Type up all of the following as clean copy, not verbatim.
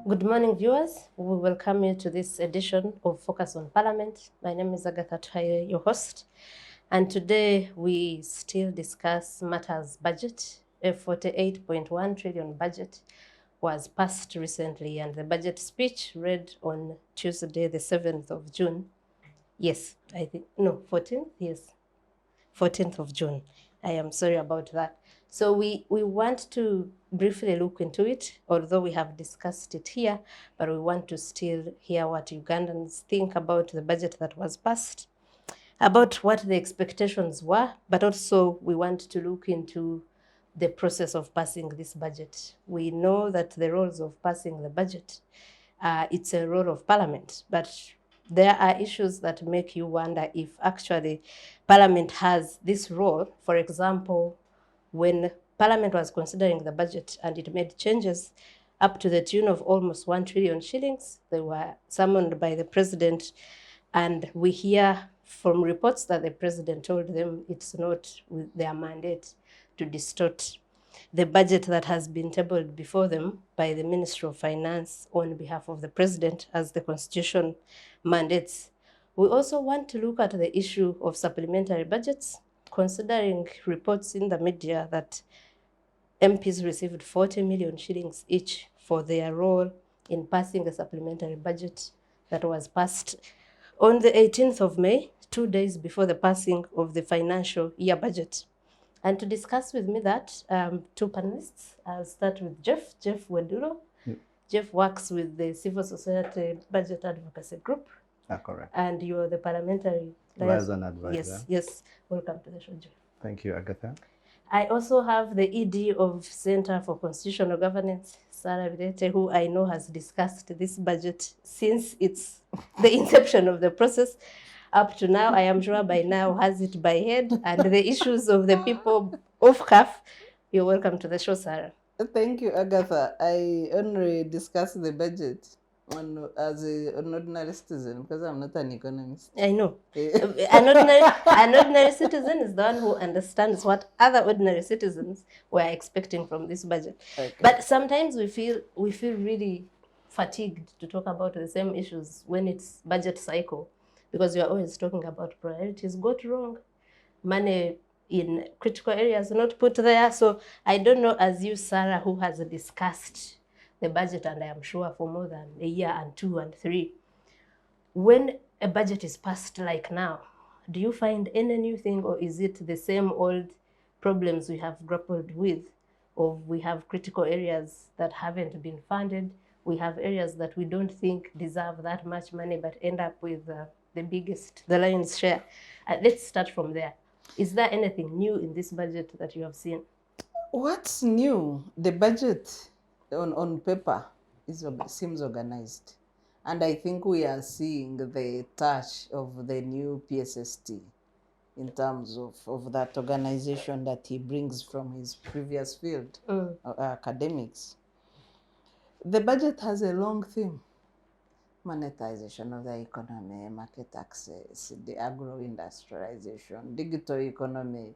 Good morning, viewers. We welcome you to this edition of Focus on Parliament. My name is Agather Atuhaire, your host. And today we still discuss matters budget. A 48.1 trillion budget was passed recently, and the budget speech read on Tuesday, the 7th of June. Yes, 14th? Yes, 14th of June. I am sorry about that. So we want to briefly look into it, although we have discussed it here, but we want to still hear what Ugandans think about the budget that was passed, about what the expectations were, but also we want to look into the process of passing this budget. We know that the roles of passing the budget, it's a role of Parliament, but there are issues that make you wonder if actually Parliament has this role. For example, when Parliament was considering the budget and it made changes up to the tune of almost 1 trillion shillings, they were summoned by the President, and we hear from reports that the President told them it's not with their mandate to distort the budget that has been tabled before them by the Ministry of Finance on behalf of the President, as the Constitution mandates. We also want to look at the issue of supplementary budgets, considering reports in the media that MPs received 40 million shillings each for their role in passing a supplementary budget that was passed on the 18th of May, 2 days before the passing of the financial year budget. And to discuss with me that, two panelists. I'll start with Jeff Wadulo. Yep. Jeff works with the Civil Society Budget Advocacy Group. Correct. And you're the Parliamentary Liaison Advisor. Yes. Welcome to the show, Jeff. Thank you, Agatha. I also have the ED of Center for Constitutional Governance, Bireete, who I know has discussed this budget since it's the inception of the process. Up to now, I am sure by now has it by head, and the issues of the people of CAF. You're welcome to the show, Sarah. Thank you, Agatha. I only discussed the budget as an ordinary citizen because I'm not an economist. I know. An ordinary citizen is the one who understands what other ordinary citizens were expecting from this budget. Okay. But sometimes we feel really fatigued to talk about the same issues when it's budget cycle, because we are always talking about priorities got wrong, money in critical areas not put there. So I don't know, as you, Sarah, who has discussed the budget, and I am sure for more than a year and 2 and 3, when a budget is passed like now, do you find any new thing, or is it the same old problems we have grappled with? Or we have critical areas that haven't been funded, we have areas that we don't think deserve that much money but end up with the lion's share. Let's start from there. Is there anything new in this budget that you have seen? What's new? The budget on paper seems organized. And I think we are seeing the touch of the new PSST in terms of that organization that he brings from his previous field, academics. The budget has a long theme: monetization of the economy, market access, the agro-industrialization, digital economy.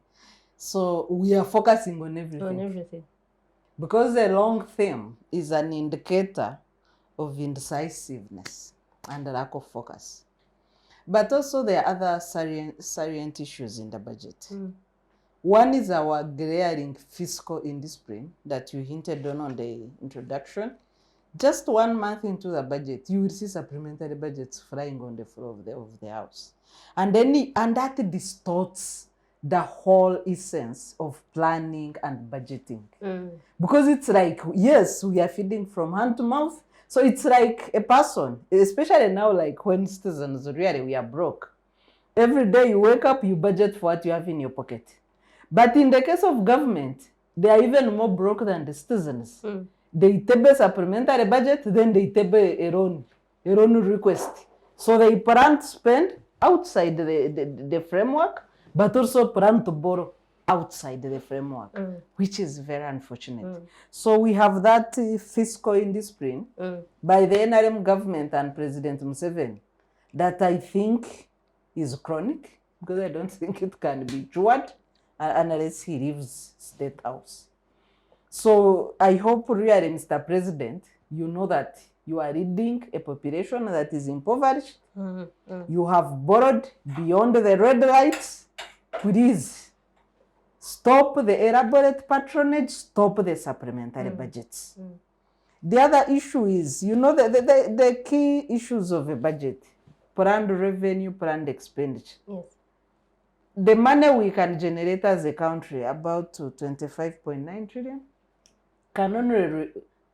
So we are focusing on everything. On everything. Because the long theme is an indicator of indecisiveness and a lack of focus. But also there are other salient issues in the budget. One is our glaring fiscal indiscipline that you hinted on the introduction. Just 1 month into the budget, you will see supplementary budgets flying on the floor of the House. And that distorts the whole essence of planning and budgeting. Because it's like, yes, we are feeding from hand to mouth. So it's like a person, especially now, like when citizens really, we are broke. Every day you wake up, you budget for what you have in your pocket. But in the case of government, they are even more broke than the citizens. They table a supplementary budget, then they table a loan request. So they plan to spend outside the framework, but also plan to borrow outside the framework, which is very unfortunate. So we have that fiscal indiscipline by the NRM government and President Museveni that I think is chronic, because I don't think it can be cured. unless he leaves State House. So I hope really, Mr. President, you know that you are leading a population that is impoverished. You have borrowed beyond the red lights. Please stop the elaborate patronage, stop the supplementary budgets. The other issue is, you know, the key issues of a budget: planned revenue, planned expenditure. Yes. The money we can generate as a country, about 25.9 trillion, can only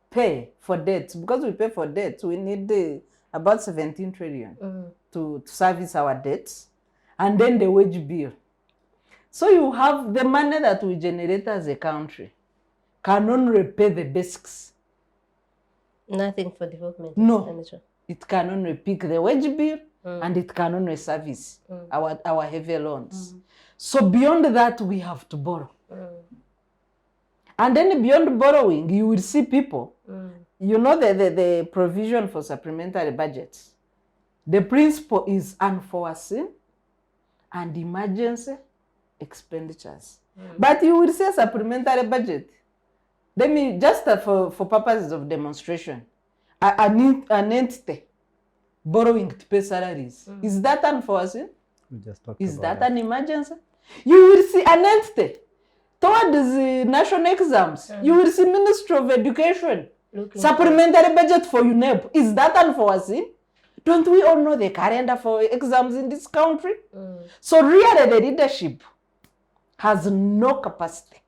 pay for debts. Because we pay for debts, we need about 17 trillion to service our debts, and then the wage bill. So you have the money that we generate as a country can only pay the basics. Nothing for development No. expenditure. It can only pick the wage bill, and it can only service our heavy loans. So beyond that, we have to borrow. And then beyond borrowing, you will see people, you know, the provision for supplementary budgets. The principle is unforeseen and emergency expenditures. But you will see a supplementary budget. Let me, just for purposes of demonstration, an entity borrowing to pay salaries. Is that unforeseen? We just talked Is about that an emergency? You will see an entity towards the national exams. You will see Ministry of Education, supplementary budget for UNEP. Is that unforeseen? Don't we all know the calendar for exams in this country? So really the leadership has no capacity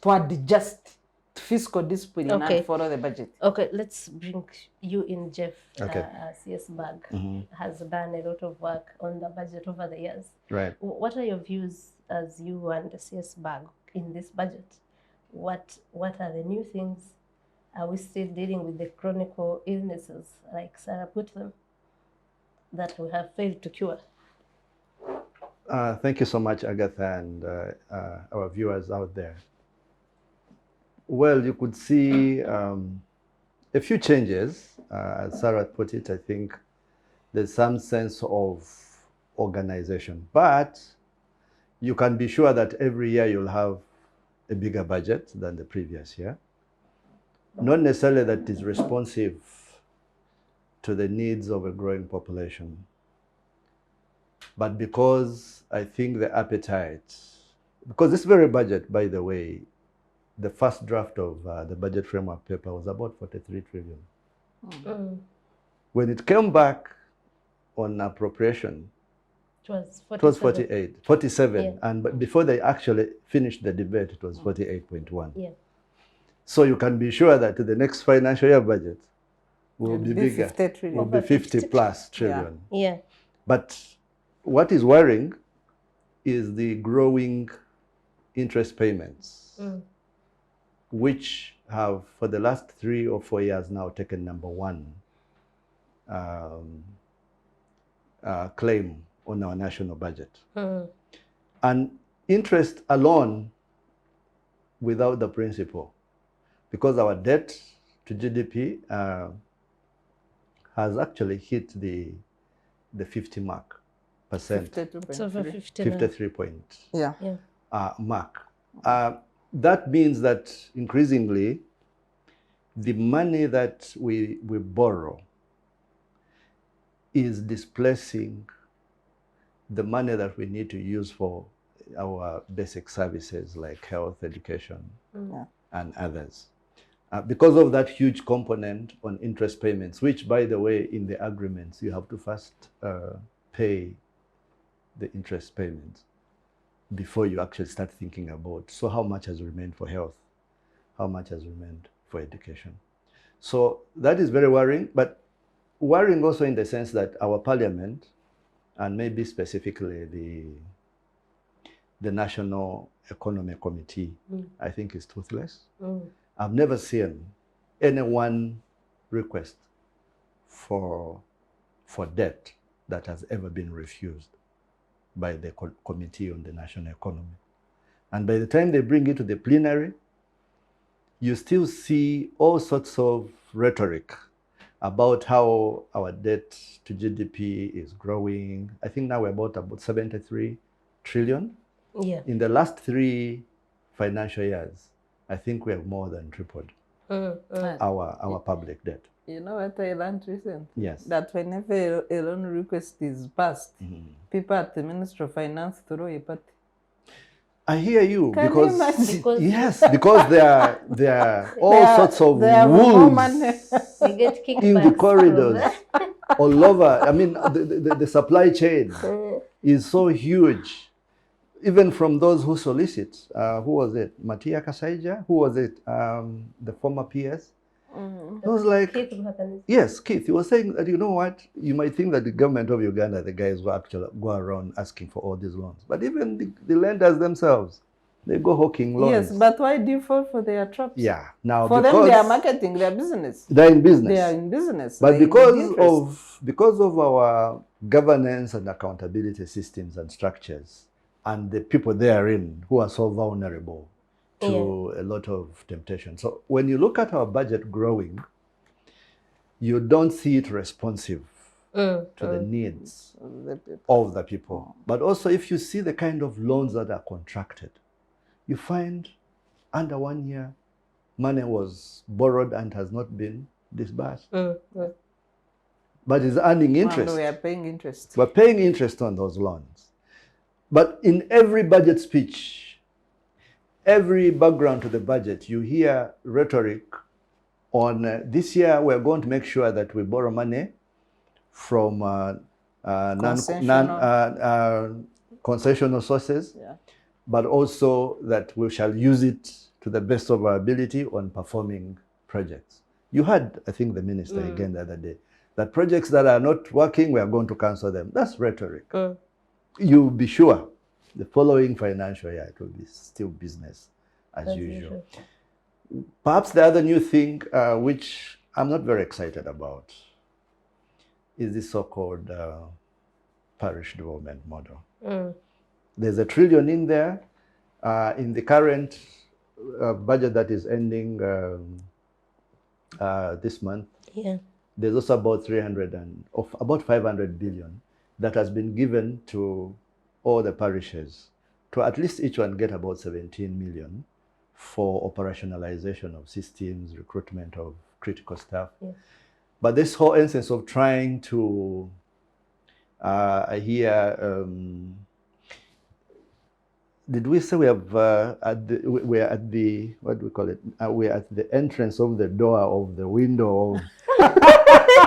to adjust to fiscal discipline and follow the budget. Okay, let's bring you in, Jeff. Okay. CSBAG has done a lot of work on the budget over the years. Right. What are your views as you and the CSBAG in this budget? What are the new things? Are we still dealing with the chronic illnesses, like Sarah put them, that we have failed to cure? Thank you so much, Agatha, and our viewers out there. Well, you could see a few changes. As Sarah put it, I think there's some sense of organization. But you can be sure that every year you'll have a bigger budget than the previous year. Not necessarily that is responsive to the needs of a growing population, but because I think the appetite, because this very budget, by the way, the first draft of the budget framework paper was about 43 trillion. When it came back on appropriation, it was 47. Yeah. And before they actually finished the debate, it was 48.1. Yeah. So you can be sure that the next financial year budget will be bigger. 50 trillion. Will be 50 plus trillion. Yeah. But what is worrying is the growing interest payments, which have, for the last 3 or 4 years now, taken number one claim on our national budget. And interest alone without the principal, because our debt to GDP has actually hit the 50 mark percent. It's over 50 53 point Yeah. mark. That means that increasingly the money that we borrow is displacing the money that we need to use for our basic services like health, education, and others. Because of that huge component on interest payments, which, by the way, in the agreements, you have to first pay the interest payments before you actually start thinking about, so how much has remained for health? How much has remained for education? So that is very worrying, but worrying also in the sense that our parliament, and maybe specifically the National Economic Committee, I think is toothless. I've never seen anyone request for debt that has ever been refused by the Committee on the National Economy. And by the time they bring it to the plenary, you still see all sorts of rhetoric about how our debt to GDP is growing. I think now we're about 73 trillion. Yeah. In the last 3 financial years, I think we have more than tripled our public debt. You know what I learned recently? Yes. That whenever a loan request is passed, people at the Ministry of Finance throw a party. I hear you, Can because you imagine? Because yes, because there are all They are- sorts of they have more wolves money. We get kickbacks in the from corridors that. all over. I mean, the supply chain is so huge. Even from those who solicit, who was it? Matia Kasaija? Who was it? The former PS? It was like, Keith Mhakanisi. yes, Keith, he was saying that, you know what, you might think that the government of Uganda, the guys who actually go around asking for all these loans. But even the lenders themselves, they go hawking loans. Yes, but why do you fall for their traps? Yeah. Now, For them, they are marketing their business. they're in business. They are in business. But They're in interest. because of our governance and accountability systems and structures, and the people therein who are so vulnerable to a lot of temptation. So when you look at our budget growing, you don't see it responsive to the needs of the people. But also, if you see the kind of loans that are contracted, you find under 1 year, money was borrowed and has not been disbursed. But is earning interest. And we are paying interest. We're paying interest on those loans. But in every budget speech, every background to the budget, you hear rhetoric on this year we're going to make sure that we borrow money from concessional sources, but also that we shall use it to the best of our ability on performing projects. You heard, I think, the minister again the other day, that projects that are not working, we are going to cancel them. That's rhetoric. You'll be sure the following financial year, it will be still business as usual. Perhaps the other new thing, which I'm not very excited about, is the so-called parish development model. There's $1 trillion in there. In the current budget that is ending this month, there's also about 500 billion that has been given to all the parishes, to at least each one get about 17 million for operationalization of systems, recruitment of critical staff. But this whole instance of trying to, did we say we have we're at the, what do we call it? We're at the entrance of the door of the window of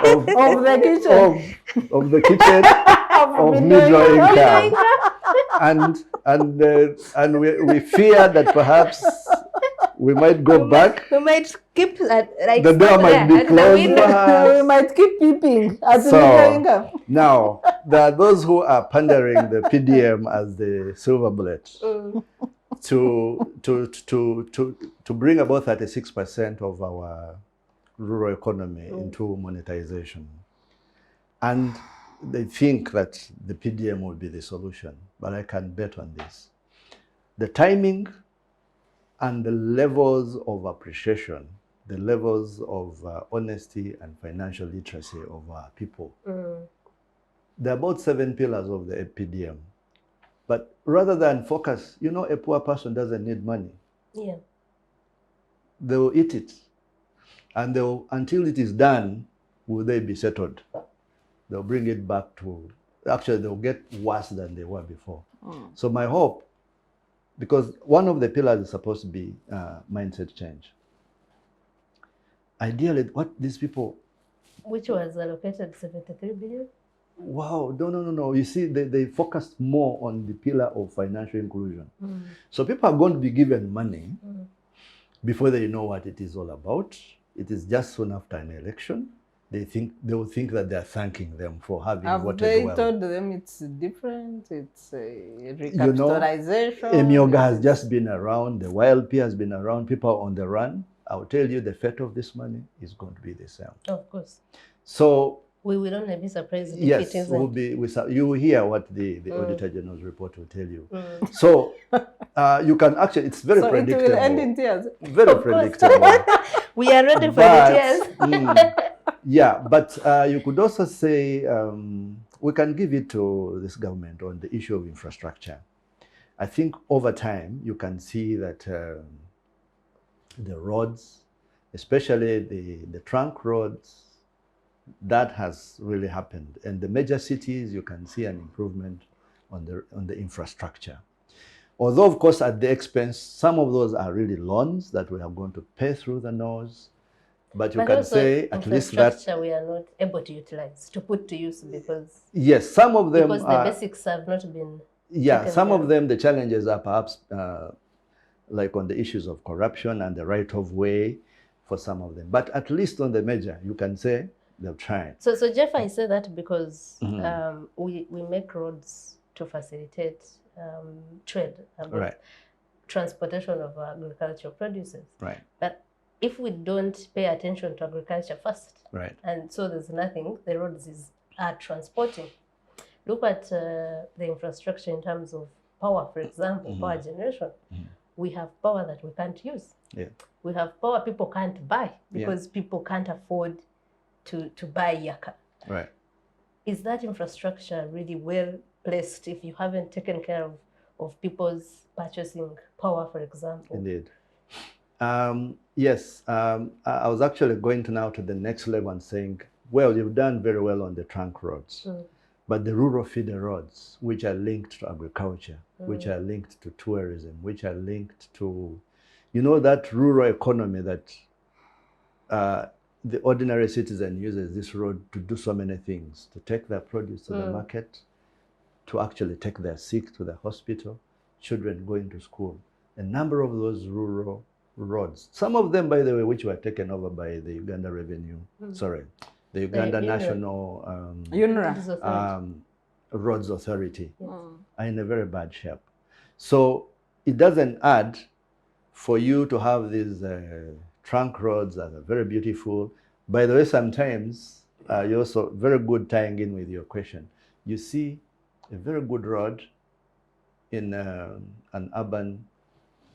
Of the kitchen. Of the kitchen of middle income. And we fear that perhaps we might go back. We might keep like the door might be closed. We might keep peeping at the middle income. Now, there are those who are pandering the PDM as the silver bullet to bring about 36% of our rural economy into monetization. And they think that the PDM will be the solution, but I can bet on this. The timing and the levels of appreciation, the levels of honesty and financial literacy of our people. There are about 7 pillars of the PDM. But rather than focus, you know, a poor person doesn't need money. They will eat it. And they'll, until it is done, will they be settled? They'll bring it back to, actually they'll get worse than they were before. So my hope, because one of the pillars is supposed to be mindset change. Ideally, what these people... Which was allocated 73 billion? Wow, no. You see, they focused more on the pillar of financial inclusion. So people are going to be given money before they know what it is all about. It is just soon after an election. They will think that they are thanking them for having voted well. Have they told them it's different? It's a recapitalization? Emioga has just been around. The YLP has been around. People are on the run. I'll tell you, the fate of this money is going to be the same. Of course. So we will only be surprised if yes, it isn't. You will hear what the Auditor General's report will tell you. So you can actually, it's very predictable. So it will end in tears. Very predictable. We are ready for the tears. Yeah, but you could also say we can give it to this government on the issue of infrastructure. I think over time you can see that the roads, especially the trunk roads, that has really happened. And the major cities, you can see an improvement on the infrastructure. Although, of course, at the expense, some of those are really loans that we are going to pay through the nose. But you can say at least that infrastructure we are not able to utilize, to put to use, because yes, some of them because are, the basics have not been yeah, some care of them, the challenges are perhaps like on the issues of corruption and the right of way for some of them. But at least on the major, you can say they've tried. So Jeff, I say that because we make roads to facilitate trade, Right. transportation of agricultural produces. Right. But if we don't pay attention to agriculture first, Right. and so there's nothing the roads are transporting. Look at the infrastructure in terms of power, for example, power generation. We have power that we can't use. Yeah. We have power people can't buy because people can't afford to buy yaka. Right. Is that infrastructure really well placed if you haven't taken care of people's purchasing power, for example? Indeed. Yes, I was actually going to now to the next level and saying, well, you've done very well on the trunk roads, but the rural feeder roads, which are linked to agriculture, which are linked to tourism, which are linked to, you know, that rural economy that the ordinary citizen uses this road to do so many things, to take their produce to the market, to actually take their sick to the hospital, children going to school. A number of those rural roads, some of them, by the way, which were taken over by the Uganda Revenue, the Uganda National Roads Authority, are in a very bad shape. So it doesn't add for you to have these trunk roads that are very beautiful. By the way, sometimes you're also very good tying in with your question. You see a very good road in an urban,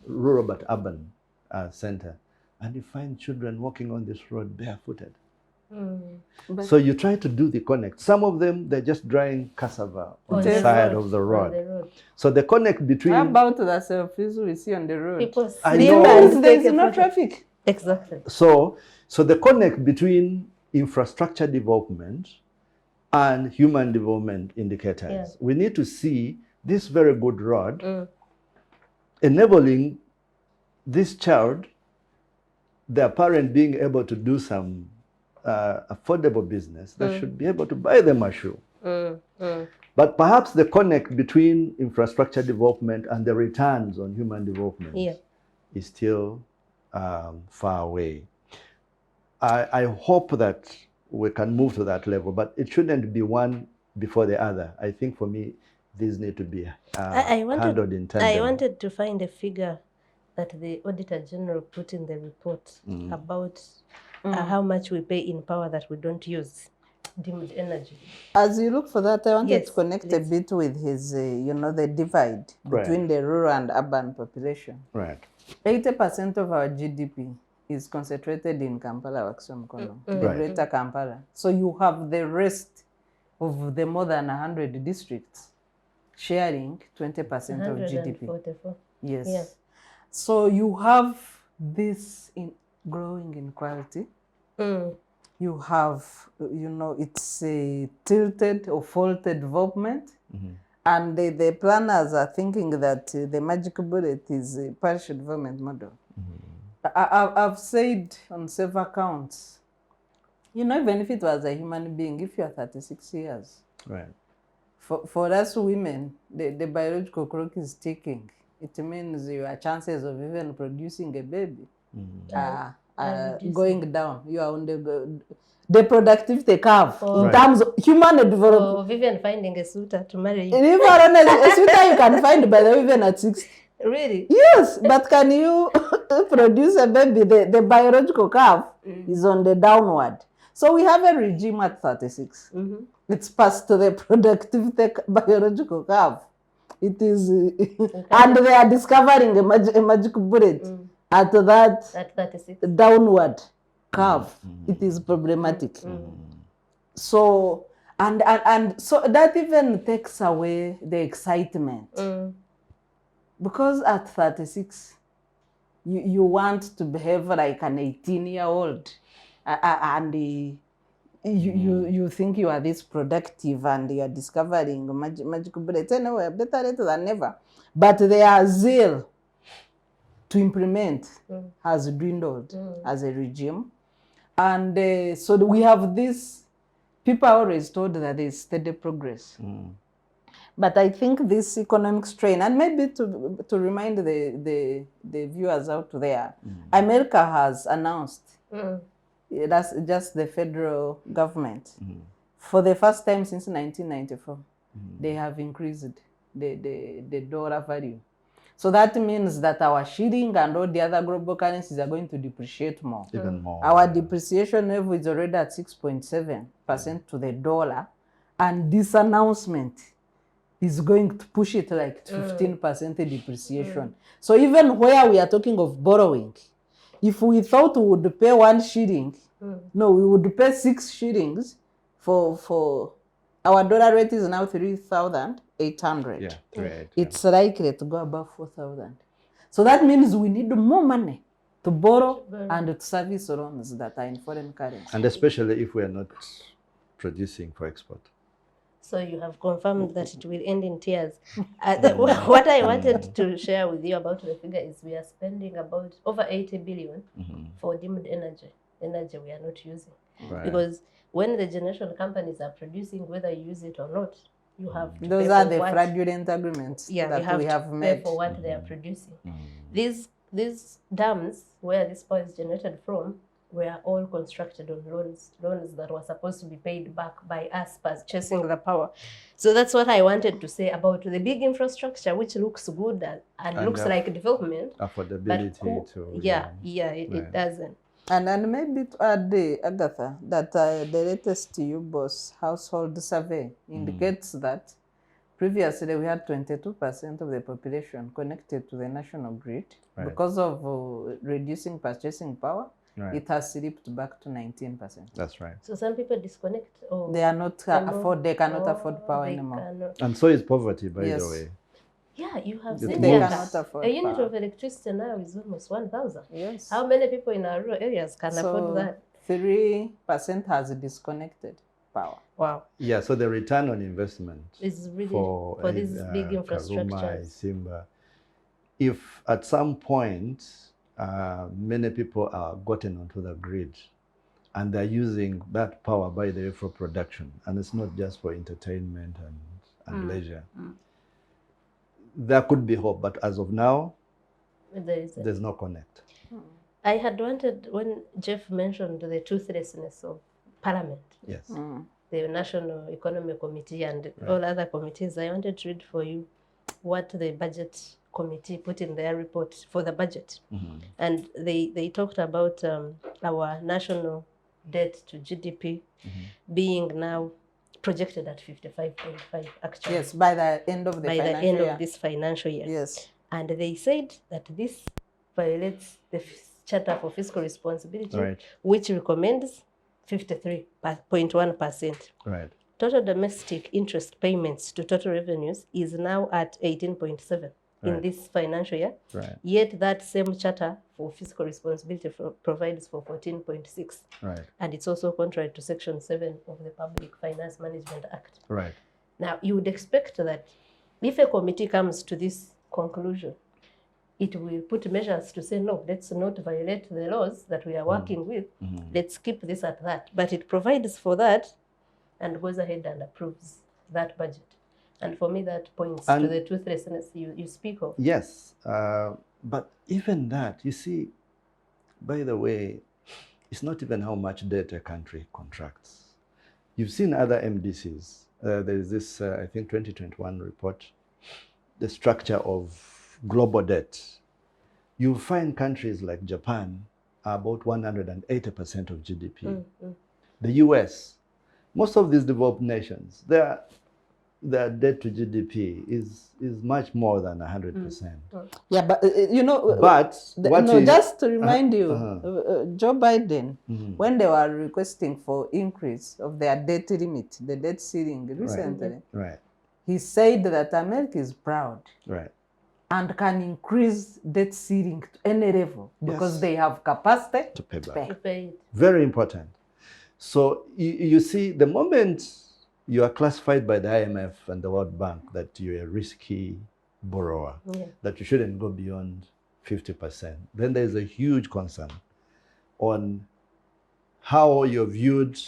rural but urban center, and you find children walking on this road barefooted. So you try to do the connect. Some of them, they're just drying cassava on the side of the road. So the connect between... How about the selfies we see on the road? People there's no traffic. Exactly. So the connect between infrastructure development and human development indicators. We need to see this very good road enabling this child, their parent being able to do some affordable business that should be able to buy them a shoe. But perhaps the connect between infrastructure development and the returns on human development is still far away. I hope that we can move to that level, but it shouldn't be one before the other. I think for me, these need to be handled in tandem. I wanted to find a figure that the Auditor General put in the report about how much we pay in power that we don't use, deemed energy. As you look for that, I wanted to connect a bit with his, the divide between the rural and urban population. Right. 80% of our GDP is concentrated in Kampala, Wakisomkono, Greater Kampala. So you have the rest of the more than 100 districts sharing 20% of GDP. 144. Yes. So you have this growing inequality. You have, it's a tilted or faulted development. And the planners are thinking that the magic bullet is a parish development model. I've said on several counts, even if it was a human being, if you are 36 years, for us women, the biological clock is ticking. It means your chances of even producing a baby are going down. You are on the productivity curve in terms of human development. Of even finding a suitor to marry you. Even a suitor you can find, by the way, even at 60. Really? Yes, but can you produce a baby? The biological curve is on the downward. So we have a regime at 36. It's past the productivity biological curve. It is, and they are discovering a magic bullet at 36 downward curve. It is problematic. So and so that even takes away the excitement because at 36, you want to behave like an 18-year-old, and you think you are this productive and you are discovering magical bullets. Anyway, better late than never. But their zeal to implement has dwindled as a regime. And so we have this, people are always told that there is steady progress. But I think this economic strain, and maybe to remind the viewers out there, America has announced, that's just the federal government, for the first time since 1994, they have increased the dollar value. So that means that our shilling and all the other global currencies are going to depreciate more. Even more. Our depreciation level is already at 6.7% to the dollar, and this announcement is going to push it like 15% depreciation. So even where we are talking of borrowing, if we thought we would pay 1 shilling, no, we would pay 6 shillings for our dollar rate is now 3,800. Yeah, 3,800. It's likely to go above 4,000. So that means we need more money to borrow and to service loans that are in foreign currency. And especially if we are not producing for export. So you have confirmed that it will end in tears. What I wanted to share with you about the figure is we are spending about over 80 billion for deemed energy we are not using. Right. Because when the generation companies are producing, whether you use it or not, you have to Those pay are for the what, fraudulent agreements that we have to made. pay for what they are producing. These dams where this power is generated from were all constructed on loans that were supposed to be paid back by us purchasing the power. So that's what I wanted to say about the big infrastructure, which looks good and looks like development. Affordability it doesn't. And maybe to add, Agatha, that the latest U-Boss household survey indicates that previously we had 22% of the population connected to the national grid. Right. Because of reducing purchasing power, Right. it has slipped back to 19%. That's right. So some people disconnect. They are not they cannot afford power anymore. And so is poverty, by the way. Yeah, you have They seen cannot afford a unit power. of electricity now is almost 1,000. Yes. How many people in our rural areas can afford that? 3% has disconnected power. Wow. Yeah, so the return on investment Is really for these big Karuma, infrastructures. Simba, if at some point many people are gotten onto the grid and they're using that power, by the way, for production, and it's not just for entertainment and leisure, there could be hope, but as of now, there's no connect. I had wanted, when Jeff mentioned the toothlessness of Parliament, Yes. the National Economic Committee and all other committees, I wanted to read for you what the Budget Committee put in their report for the budget. And they talked about our national debt to GDP being now projected at 55.5 actually. Yes, by the end of this financial year. Yes. And they said that this violates the Charter for Fiscal Responsibility, which recommends 53.1%. Right. Total domestic interest payments to total revenues is now at 18.7 in this financial year. Right. Yet that same Charter for Fiscal Responsibility provides for 14.6. Right. And it's also contrary to Section 7 of the Public Finance Management Act. Right. Now, you would expect that if a committee comes to this conclusion, it will put measures to say, no, let's not violate the laws that we are working with. Let's keep this at that. But it provides for that and goes ahead and approves that budget. And for me, that points to the toothlessness you speak of. Yes, but even that, you see, by the way, it's not even how much debt a country contracts. You've seen other MDCs. There is this, I think, 2021 report, the structure of global debt. You find countries like Japan are about 180% of GDP. The US, most of these developed nations, their debt to GDP is much more than 100%. Yeah, but you know, just to remind you, Joe Biden, when they were requesting for increase of their debt limit, the debt ceiling recently, he said that America is proud. Right. and can increase debt ceiling to any level because Yes. they have capacity To pay to back. To pay it. Very important. So you see, the moment you are classified by the IMF and the World Bank that you're a risky borrower, Yeah. that you shouldn't go beyond 50%, then there's a huge concern on how you're viewed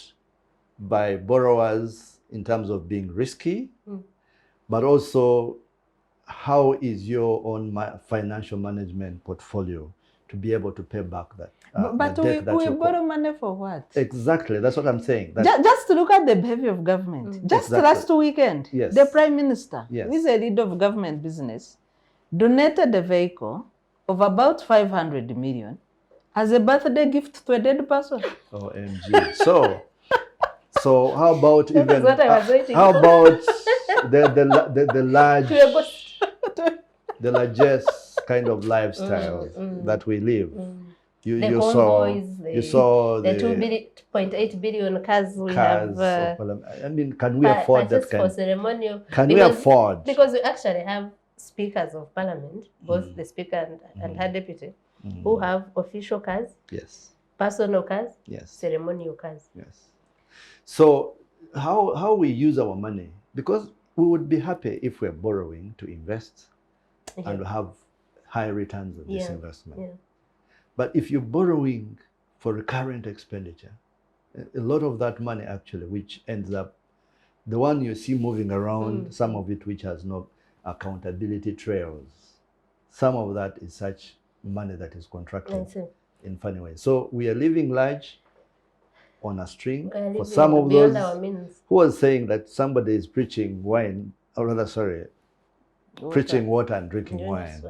by borrowers in terms of being risky, but also how is your own financial management portfolio to be able to pay back that but the we debt that you borrow money for what? Exactly, that's what I'm saying. Just to look at the behavior of government. Just Exactly. last weekend, Yes. the Prime Minister, Yes. who is a leader of government business, donated a vehicle of about 500 million as a birthday gift to a dead person. OMG. So how about That is even what I was waiting how for. about the large To a ghost. the largest kind of lifestyle that we live? You saw convoys, you saw the 2.8 billion cars we cars have of Parliament. I mean, can we afford that purchased for kind? ceremonial. Can we Because- afford? Because we actually have speakers of parliament, both the speaker and her deputy, who have official cars, Yes. personal cars, Yes. ceremonial cars. Yes. So how we use our money, because we would be happy if we're borrowing to invest and have high returns on this investment. Yeah. But if you're borrowing for recurrent expenditure, a lot of that money actually, which ends up, the one you see moving around, some of it which has no accountability trails, some of that is such money that is contracted in funny ways. So we are living large on a string. For some of those, our means. who was saying that somebody is preaching wine, or rather, sorry, preaching water and drinking wine.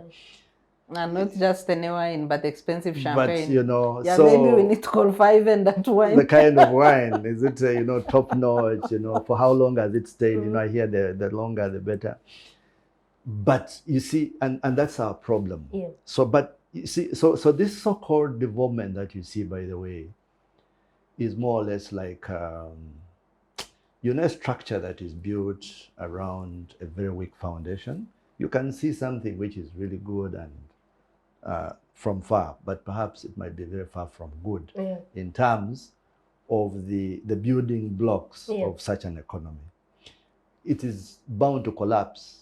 And not just any wine, but expensive champagne. But, you know, yeah, so maybe we need to qualify even that wine. the kind of wine, is it, you know, top notch, you know, for how long has it stayed? You know, I hear the longer, the better. But you see, and that's our problem. Yeah. So, but you see, so this so-called development that you see, by the way, is more or less like, you know, a structure that is built around a very weak foundation. You can see something which is really good and from far, but perhaps it might be very far from good in terms of the building blocks of such an economy. It is bound to collapse.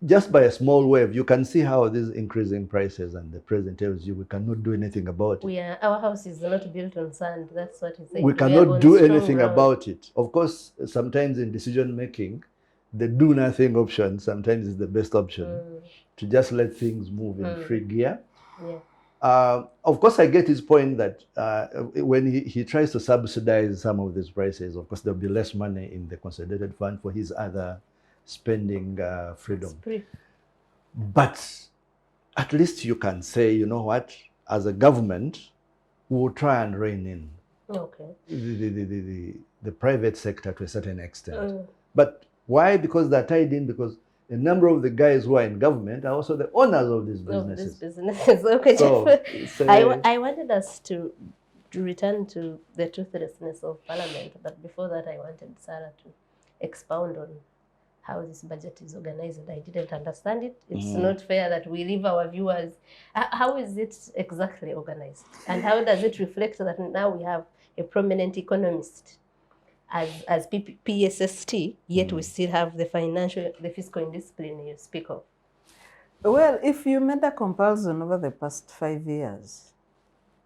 Just by a small wave, you can see how these increasing prices, and the president tells you we cannot do anything about it. Our house is not built on sand. That's what he said. We cannot do anything about it. Of course, sometimes in decision making, the do nothing option sometimes is the best option, to just let things move in free gear. Yeah. Of course, I get his point that when he tries to subsidize some of these prices, of course, there'll be less money in the consolidated fund for his other spending freedom. But at least you can say, you know what, as a government, we'll try and rein in the private sector to a certain extent. But why? Because they're tied in, because a number of the guys who are in government are also the owners of these businesses. Okay, so, I wanted us to return to the truthlessness of Parliament, but before that I wanted Sarah to expound on how this budget is organized. I didn't understand it. It's not fair that we leave our viewers. How is it exactly organized? And how does it reflect that now we have a prominent economist as PSST, yet we still have the fiscal indiscipline you speak of? Well, if you made a comparison over the past 5 years,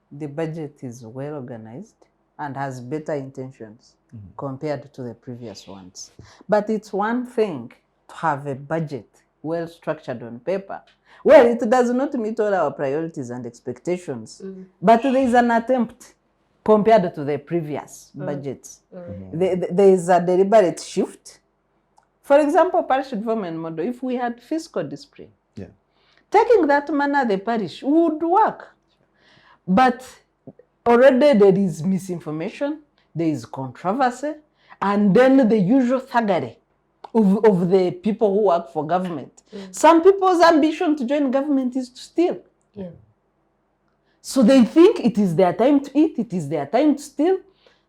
the budget is well organized and has better intentions compared to the previous ones. But it's one thing to have a budget well structured on paper. Well, it does not meet all our priorities and expectations, but there is an attempt compared to the previous budgets. There is a deliberate shift. For example, parish development model, if we had fiscal discipline, taking that money, the parish would work. But already there is misinformation, there is controversy, and then the usual thuggery of the people who work for government. Some people's ambition to join government is to steal. So they think it is their time to eat, it is their time to steal.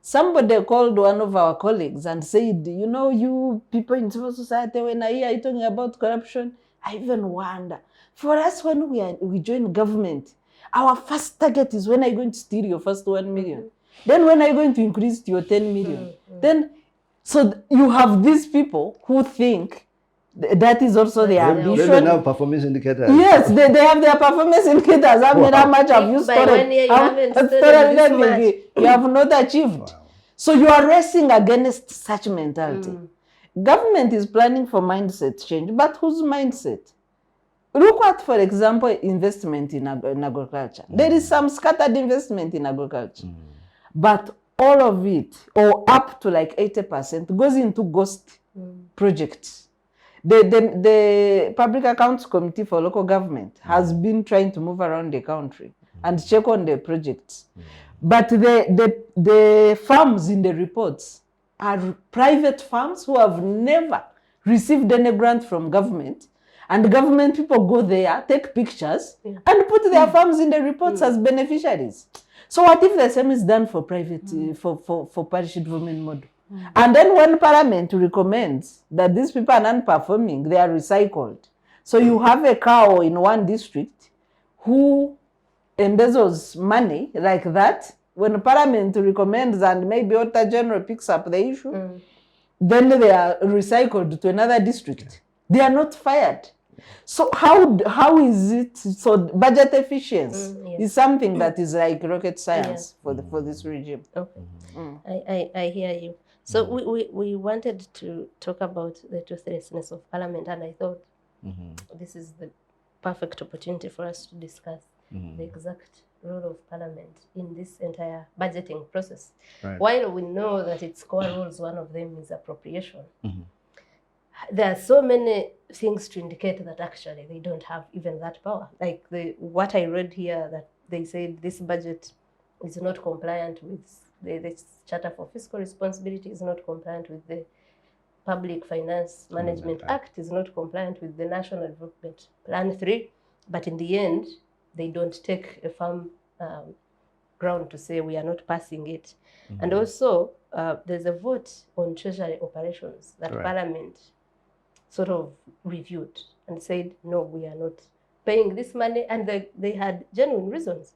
Somebody called one of our colleagues and said, you know, you people in civil society, when I hear you talking about corruption, I even wonder, for us when we join government, our first target is when are you going to steal your first 1 million? Then when are you going to increase to your 10 million? Then, so you have these people who think that is also their ambition. They have performance indicators. Yes, they have their performance indicators. I mean, how much have you stored? By 1 year you haven't stolen this much. You have not achieved. Wow. So you are racing against such mentality. Government is planning for mindset change, but whose mindset? Look at, for example, investment in agriculture. There is some scattered investment in agriculture, but all of it, or up to like 80%, goes into ghost projects. The Public Accounts Committee for Local Government has been trying to move around the country and check on the projects. But the farms in the reports are private farms who have never received any grant from government. And government people go there, take pictures, and put their farms in the reports as beneficiaries. So what if the same is done for private, for parish development model? And then when Parliament recommends that these people are non-performing, they are recycled. So you have a cow in one district who embezzles money like that. When Parliament recommends and maybe Auditor General picks up the issue, then they are recycled to another district. They are not fired. So how is it? So budget efficiency is something that is like rocket science for this regime. Okay, I hear you. So we wanted to talk about the toothlessness of Parliament, and I thought this is the perfect opportunity for us to discuss the exact role of Parliament in this entire budgeting process. Right. While we know that its core roles, one of them is appropriation, there are so many things to indicate that actually they don't have even that power. Like what I read here, that they said this budget is not compliant with the Charter for Fiscal Responsibility, is not compliant with the Public Finance Management Act, is not compliant with the National Development Plan 3, but in the end, they don't take a firm ground to say we are not passing it. And also, there's a vote on treasury operations that Parliament sort of reviewed and said, no, we are not paying this money, and they had genuine reasons.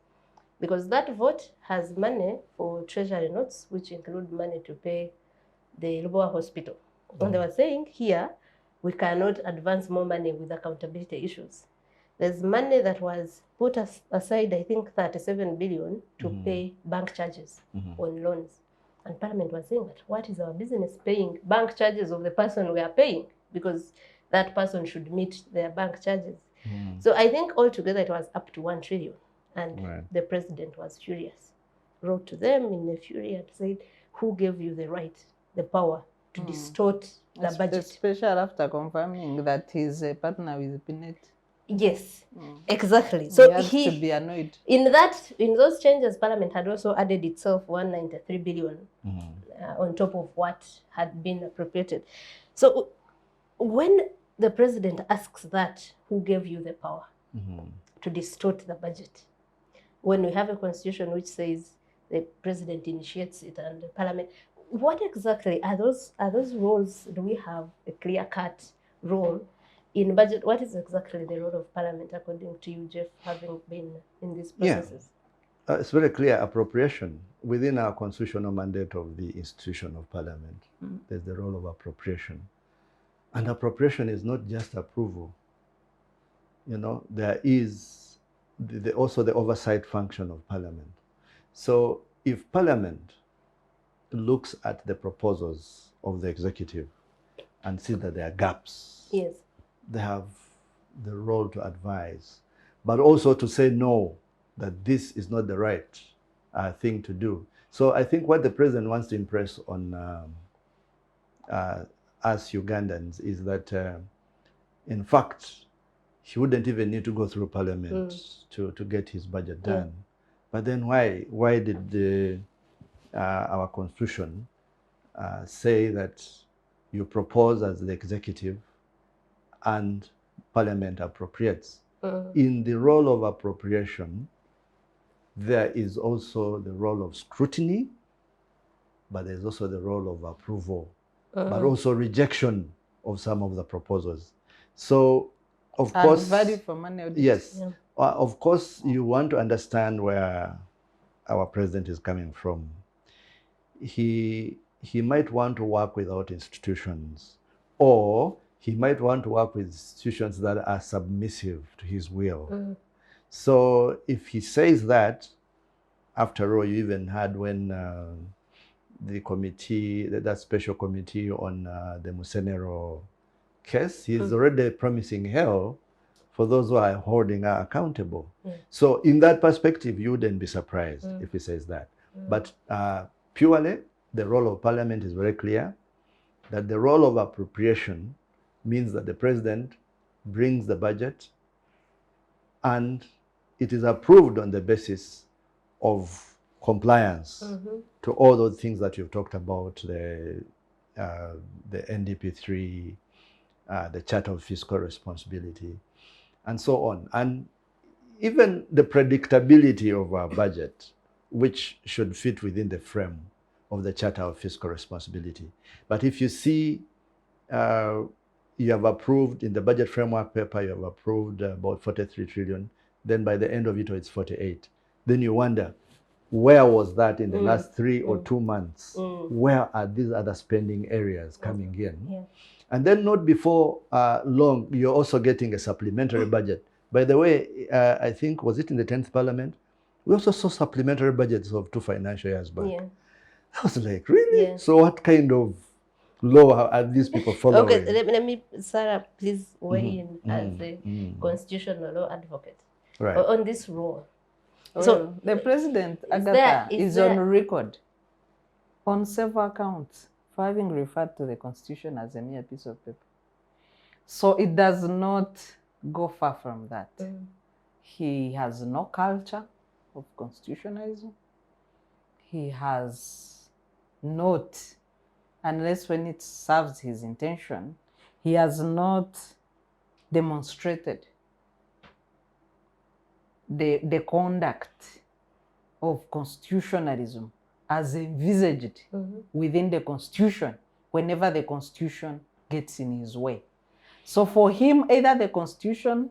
Because that vote has money for treasury notes, which include money to pay the Lubowa Hospital. And they were saying here, we cannot advance more money with accountability issues. There's money that was put aside, I think 37 billion to pay bank charges on loans. And Parliament was saying that what is our business paying bank charges of the person we are paying? Because that person should meet their bank charges. So I think altogether it was up to 1 trillion. And the president was furious, wrote to them in a fury and said, who gave you the right, the power to distort the budget? Especially after confirming that he's a partner with Bireete. Yes, exactly. So he has to be annoyed. In those changes, Parliament had also added itself 193 billion on top of what had been appropriated. So when the president asks that, who gave you the power to distort the budget? When we have a constitution which says the president initiates it and the Parliament, what exactly are those roles? Do we have a clear-cut role in budget? What is exactly the role of Parliament according to you, Jeff, having been in these processes? It's very clear. Appropriation within our constitutional mandate of the institution of Parliament. There's the role of appropriation. And appropriation is not just approval. You know, there is also the oversight function of Parliament. So if Parliament looks at the proposals of the executive and see that there are gaps, they have the role to advise, but also to say no, that this is not the right thing to do. So I think what the president wants to impress on us Ugandans is that, in fact, he wouldn't even need to go through Parliament to get his budget done. But then why did our constitution say that you propose as the executive and Parliament appropriates? In the role of appropriation, there is also the role of scrutiny, but there's also the role of approval, but also rejection of some of the proposals. So of And course, value for money audit. yes. Yeah. Of course, you want to understand where our president is coming from. He might want to work without institutions, or he might want to work with institutions that are submissive to his will. So if he says that, after all, you even had when the committee, that special committee on the Musenero case, he's already promising hell for those who are holding her accountable. So in that perspective, you wouldn't be surprised if he says that. But purely, the role of Parliament is very clear, that the role of appropriation means that the president brings the budget and it is approved on the basis of compliance to all those things that you've talked about, the NDP3, the Charter of Fiscal Responsibility, and so on. And even the predictability of our budget, which should fit within the frame of the Charter of Fiscal Responsibility. But if you see, you have approved in the budget framework paper, you have approved about 43 trillion, then by the end of it, it's 48. Then you wonder, where was that in the last 3 or 2 months? Where are these other spending areas coming in? Yeah. And then not before long, you're also getting a supplementary budget. By the way, I think, was it in the 10th Parliament? We also saw supplementary budgets of 2 financial years back. Yeah. I was like, really? Yeah. So what kind of law are these people following? Okay, let me, Sarah, please weigh in as a constitutional law advocate on this role. Well, So the president, Agatha, is there- on record on several accounts for having referred to the constitution as a mere piece of paper. So it does not go far from that. He has no culture of constitutionalism. He has not, unless when it serves his intention, he has not demonstrated the conduct of constitutionalism as envisaged within the constitution whenever the constitution gets in his way. So for him, either the constitution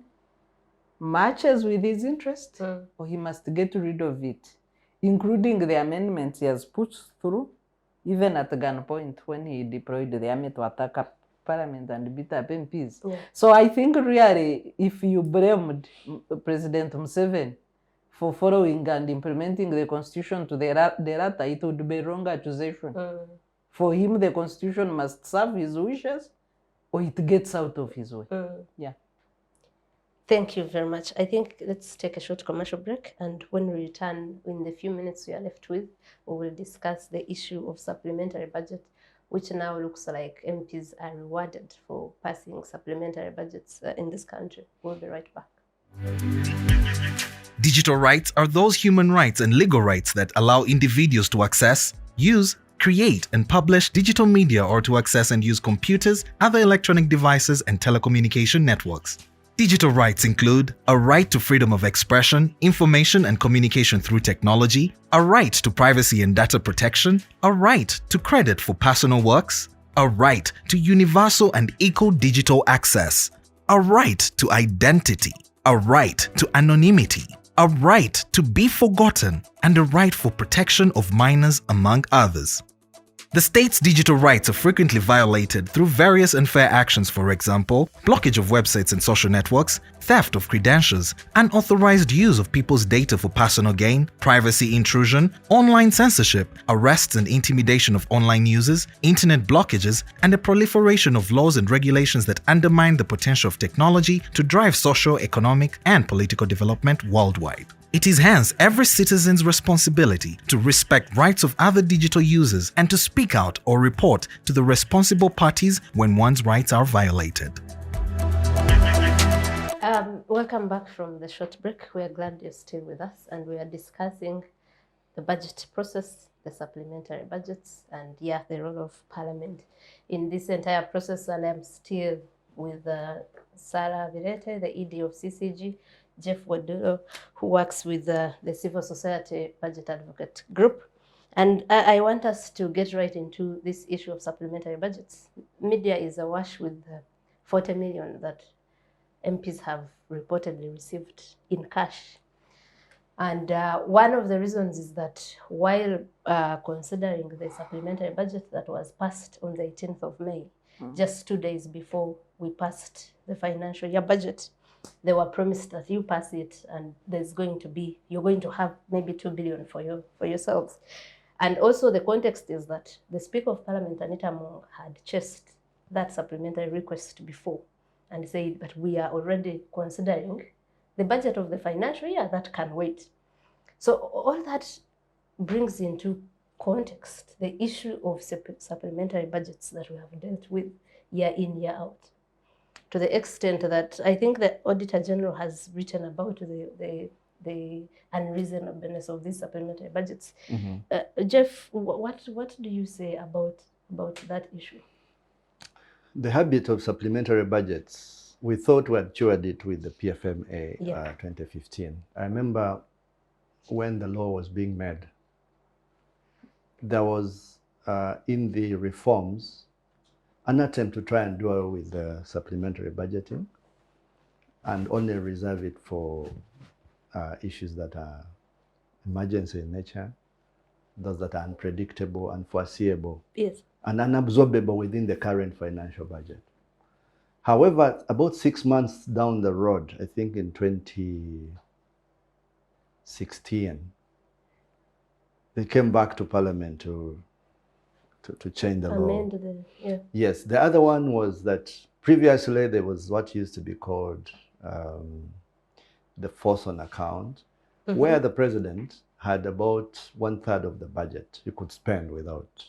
matches with his interest or he must get rid of it, including the amendments he has put through, even at gunpoint when he deployed the army to attack Parliament and beat up MPs. So I think really, if you blamed President Museveni for following and implementing the constitution to the letter, it would be wrong accusation. For him, the constitution must serve his wishes or it gets out of his way. Yeah. Thank you very much. I think let's take a short commercial break, and when we return, in the few minutes we are left with, we will discuss the issue of supplementary budget, which now looks like MPs are rewarded for passing supplementary budgets in this country. We'll be right back. Digital rights are those human rights and legal rights that allow individuals to access, use, create and publish digital media, or to access and use computers, other electronic devices and telecommunication networks. Digital rights include a right to freedom of expression, information and communication through technology, a right to privacy and data protection, a right to credit for personal works, a right to universal and equal digital access, a right to identity, a right to anonymity, a right to be forgotten, and a right for protection of minors, among others. The state's digital rights are frequently violated through various unfair actions, for example, blockage of websites and social networks, theft of credentials, unauthorized use of people's data for personal gain, privacy intrusion, online censorship, arrests and intimidation of online users, internet blockages, and the proliferation of laws and regulations that undermine the potential of technology to drive social, economic, and political development worldwide. It is hence every citizen's responsibility to respect rights of other digital users and to speak out or report to the responsible parties when one's rights are violated. Welcome back from the short break. We are glad you're still with us, and we are discussing the budget process, the supplementary budgets, and the role of Parliament in this entire process. And I'm still with Sarah Bireete, the ED of CCG, Jeff Wadulo, who works with the Civil Society Budget Advocate Group. And I want us to get right into this issue of supplementary budgets. Media is awash with 40 million that MPs have reportedly received in cash. And one of the reasons is that while considering the supplementary budget that was passed on the 18th of May, just 2 days before we passed the financial year budget, they were promised that you pass it and you're going to have maybe 2 billion for yourselves. And also the context is that the Speaker of Parliament, Anita Among, had chased that supplementary request before and said, but we are already considering the budget of the financial year that can wait. So all that brings into context the issue of supplementary budgets that we have dealt with year in, year out, to the extent that I think the Auditor General has written about the unreasonableness of these supplementary budgets. Jeff, what do you say about that issue? The habit of supplementary budgets, we thought we had cured it with the PFMA 2015. I remember when the law was being made, there was in the reforms an attempt to try and do away with the supplementary budgeting and only reserve it for issues that are emergency in nature, those that are unpredictable, unforeseeable, and unabsorbable within the current financial budget. However, about 6 months down the road, I think in 2016, they came back to Parliament to change the law. Yes, the other one was that previously there was what used to be called the force on account, where the president had about 1/3 of the budget you could spend without,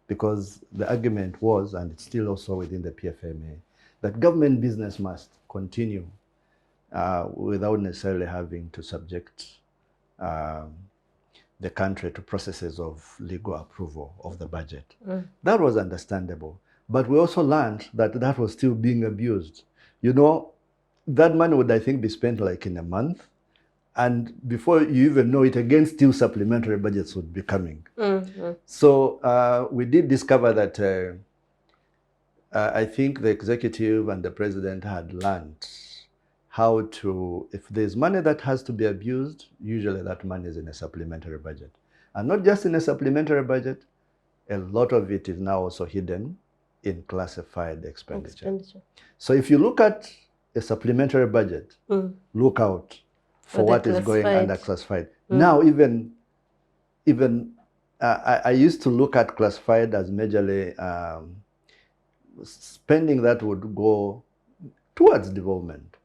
because the argument was, and it's still also within the PFMA, that government business must continue without necessarily having to subject the country to processes of legal approval of the budget. That was understandable. But we also learned that that was still being abused. That money would, I think, be spent like in a month. And before you even know it, again, still supplementary budgets would be coming. So we did discover that I think the executive and the president had learned how to, if there's money that has to be abused, usually that money is in a supplementary budget. And not just in a supplementary budget, a lot of it is now also hidden in classified expenditure. So if you look at a supplementary budget, look out for what is going under classified. Now, even I used to look at classified as majorly spending that would go towards development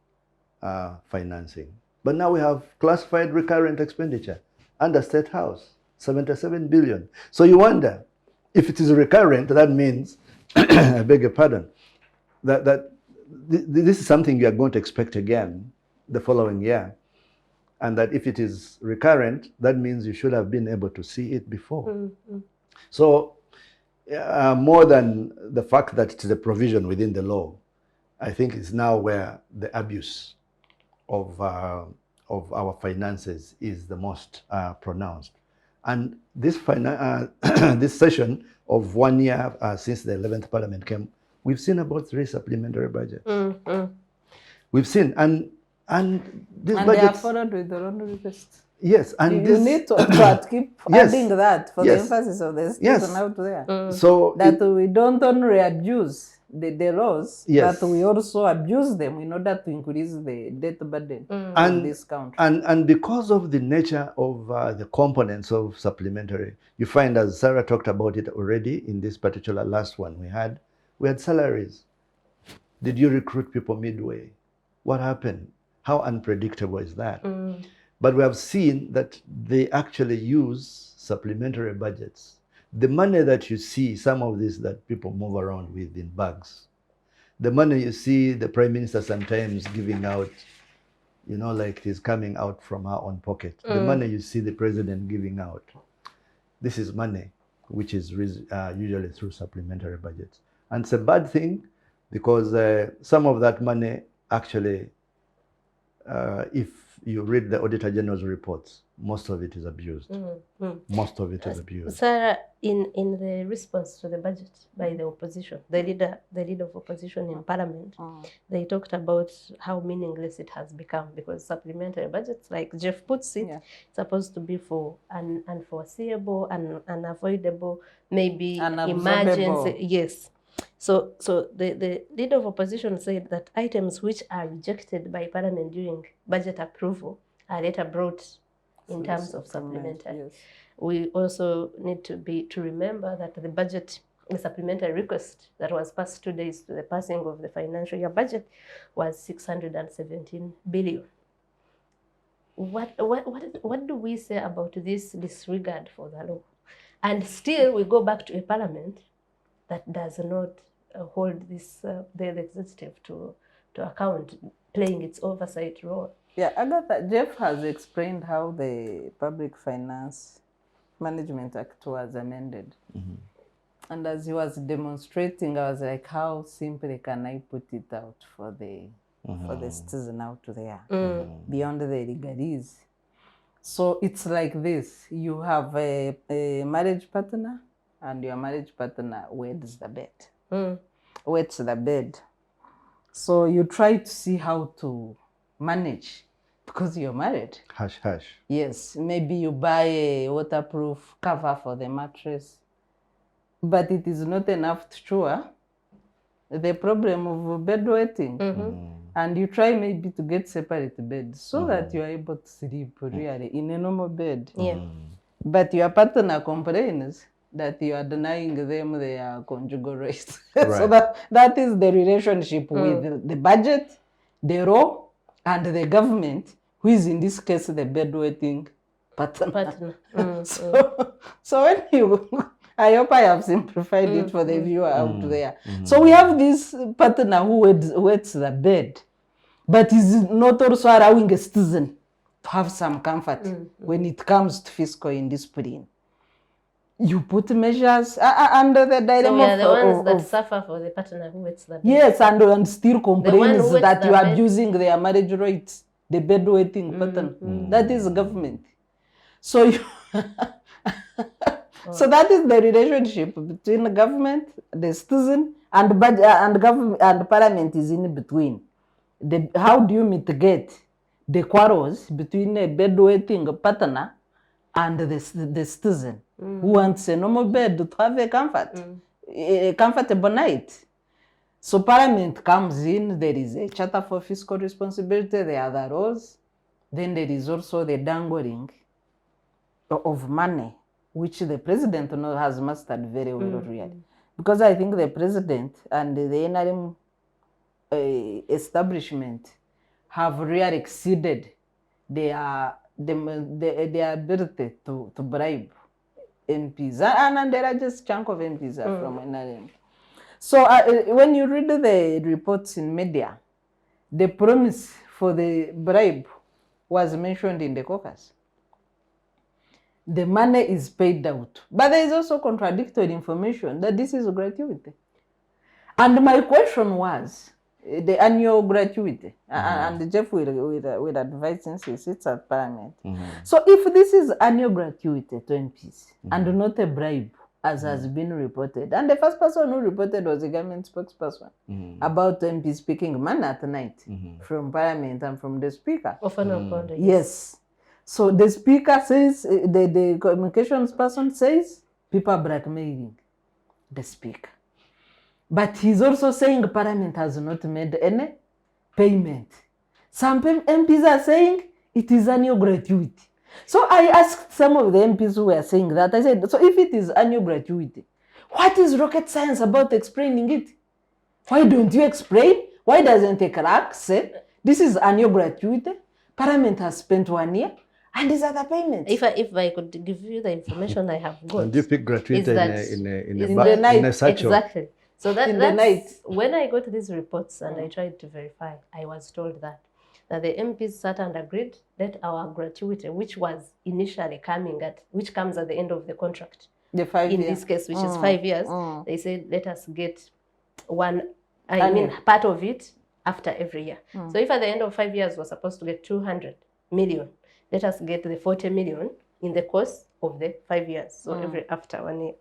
financing. But now we have classified recurrent expenditure under State House, 77 billion. So you wonder, if it is recurrent, that means, I beg your pardon, that this is something you are going to expect again the following year. And that if it is recurrent, that means you should have been able to see it before. So more than the fact that it is a provision within the law, I think it's now where the abuse of our finances is the most pronounced. And this this session of 1 year since the 11th Parliament came, we've seen about 3 supplementary budgets. We've seen, and these budgets, they are followed with their own requests. Yes, and you need to keep adding that for the emphasis of the station out there. So that we don't only abuse the laws, but we also abuse them in order to increase the debt burden in this country. And because of the nature of the components of supplementary, you find, as Sarah talked about it already in this particular last one we had salaries. Did you recruit people midway? What happened? How unpredictable is that? But we have seen that they actually use supplementary budgets. The money that you see, some of this that people move around with in bags, the money you see the Prime Minister sometimes giving out, like it is coming out from her own pocket. The money you see the President giving out, this is money which is usually through supplementary budgets. And it's a bad thing because some of that money actually, if you read the Auditor General's reports, most of it is abused. Most of it is abused. Sarah, in the response to the budget by the opposition, the leader of opposition in Parliament, they talked about how meaningless it has become because supplementary budgets, like Jeff puts it, supposed to be for an unforeseeable and unavoidable, maybe emergency. Yes. So the leader of opposition said that items which are rejected by Parliament during budget approval are later brought in terms of supplementary. Yes. We also need to remember that the supplementary request that was passed 2 days to the passing of the financial year budget was 617 billion. What do we say about this disregard for the law? And still we go back to a Parliament that does not hold this the executive to account, playing its oversight role. Yeah, Agatha, Jeff has explained how the Public Finance Management Act was amended. And as he was demonstrating, I was like, how simply can I put it out for the citizen out there, beyond the legalese? So it's like this. You have a marriage partner, and your marriage partner weds the bed. Wets the bed. So you try to see how to manage because you're married. Hush, hush. Yes, maybe you buy a waterproof cover for the mattress, but it is not enough to cure the problem of bedwetting. And you try maybe to get separate beds so that you are able to sleep really in a normal bed. But your partner complains that you are denying them their conjugal rights. So that is the relationship with the budget, the law, and the government, who is in this case the bedwetting partner. So when you, I hope I have simplified it for the viewer out there. So we have this partner who wets the bed, but is not also allowing a citizen to have some comfort when it comes to fiscal indiscipline. You put measures under the dilemma. So we are the ones that suffer for the partner who wets the bed. Yes, and still complains that you are abusing their marriage rights, the bedwetting partner. That is government. So you so that is the relationship between the government, the citizen, and budget, and government and Parliament is in between. How do you mitigate the quarrels between a bedwetting partner and the citizen who wants a normal bed to have a comfortable night? So Parliament comes in, there is a Charter for Fiscal Responsibility, there are the laws, then there is also the dangling of money, which the President has mastered very well really. Because I think the President and the NRM establishment have really exceeded their ability to bribe MPs. And there are just chunk of MPs are from NRM. So when you read the reports in media, the promise for the bribe was mentioned in the caucus. The money is paid out. But there is also contradictory information that this is gratuity. And my question was, the annual gratuity, and Jeff will advise since he sits at Parliament. So if this is annual gratuity to MPs and not a bribe, as has been reported, and the first person who reported was a government spokesperson about MPs speaking money at night from Parliament and from the Speaker. Often yes. So the Speaker says, the communications person says, people are blackmailing the Speaker. But he's also saying Parliament has not made any payment. Some MPs are saying it is annual gratuity. So I asked some of the MPs who were saying that, I said, so if it is annual gratuity, what is rocket science about explaining it? Why don't you explain? Why doesn't a clerk say, this is annual gratuity, Parliament has spent 1 year, and these are the payments? If I could give you the information I have got. And you pick gratuity in a satchel. Exactly. So that's when I got these reports and I tried to verify, I was told that the MPs sat and agreed that our gratuity, which was initially which comes at the end of the contract, the 5 years. In this case, which is 5 years, they said, let us get part of it after every year. So if at the end of 5 years we're supposed to get 200 million. Let us get the 40 million in the course of the 5 years. So after 1 year.